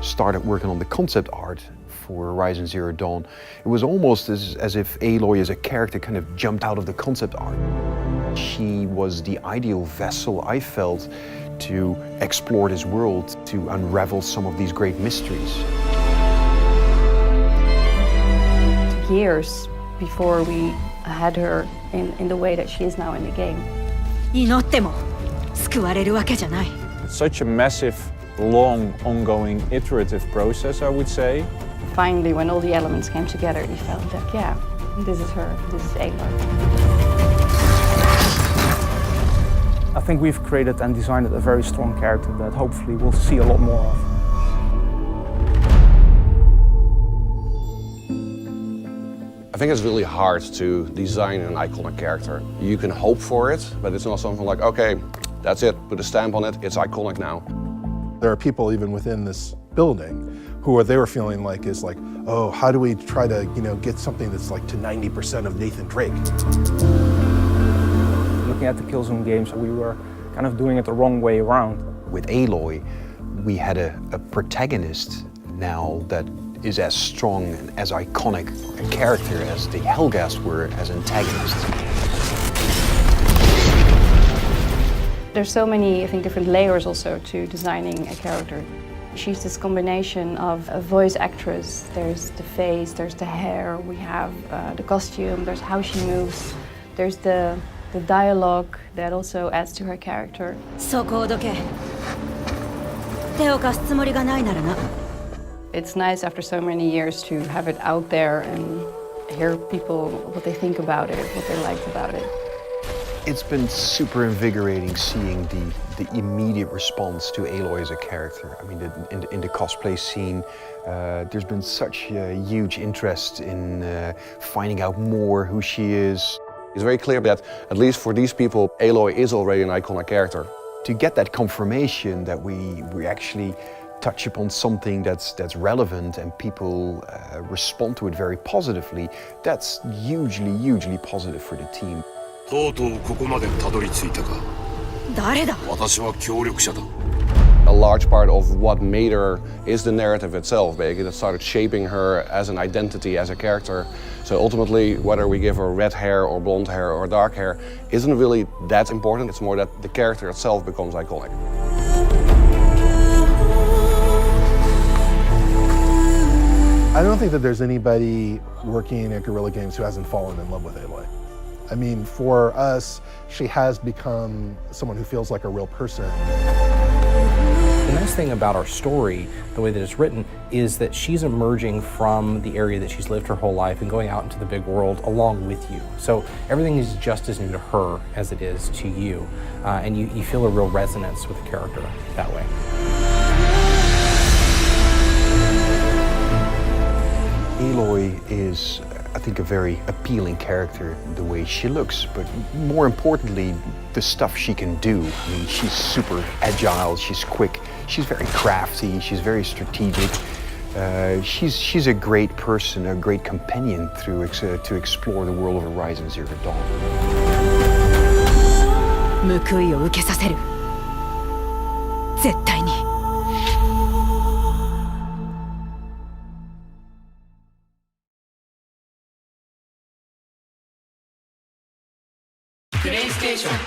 started working on the concept art for Horizon Zero Dawn, it was almost as if Aloy as a character kind of jumped out of the concept art. She was the ideal vessel, I felt, to explore this world, to unravel some of these great mysteries. Years before we had her in the way that she is now in the game. It's such a massive, long, ongoing, iterative process, I would say. Finally, when all the elements came together, you felt like, yeah, this is her, this is Aloy. I think we've created and designed a very strong character that hopefully we'll see a lot more of. I think it's really hard to design an iconic character. You can hope for it, but it's not something like, okay, that's it, put a stamp on it, it's iconic now. There are people even within this building who they were feeling like is like, oh, how do we try to, get something that's like to 90% of Nathan Drake? Looking at the Killzone games, we were kind of doing it the wrong way around. With Aloy, we had a protagonist now that is as strong and as iconic a character as the Helghast were as antagonists. There's so many, I think, different layers also to designing a character. She's this combination of a voice actress. There's the face, there's the hair, we have the costume, there's how she moves, there's the dialogue that also adds to her character. It's nice after so many years to have it out there and hear people, what they think about it, what they liked about it. It's been super invigorating seeing the immediate response to Aloy as a character. I mean, in the cosplay scene, there's been such a huge interest in finding out more who she is. It's very clear that, at least for these people, Aloy is already an iconic character. To get that confirmation that we actually touch upon something that's relevant and people respond to it very positively, that's hugely positive for the team. A large part of what made her is the narrative itself, basically, that started shaping her as an identity, as a character. So ultimately, whether we give her red hair or blonde hair or dark hair isn't really that important. It's more that the character itself becomes iconic. I don't think that there's anybody working at Guerrilla Games who hasn't fallen in love with Aloy. I mean, for us, she has become someone who feels like a real person. The nice thing about our story, the way that it's written, is that she's emerging from the area that she's lived her whole life and going out into the big world along with you. So everything is just as new to her as it is to you, and you feel a real resonance with the character that way. Aloy is, I think, a very appealing character, the way she looks, but more importantly, the stuff she can do. I mean, she's super agile, she's quick, she's very crafty, she's very strategic. She's a great person, a great companion to explore the world of Horizon Zero Dawn. PlayStation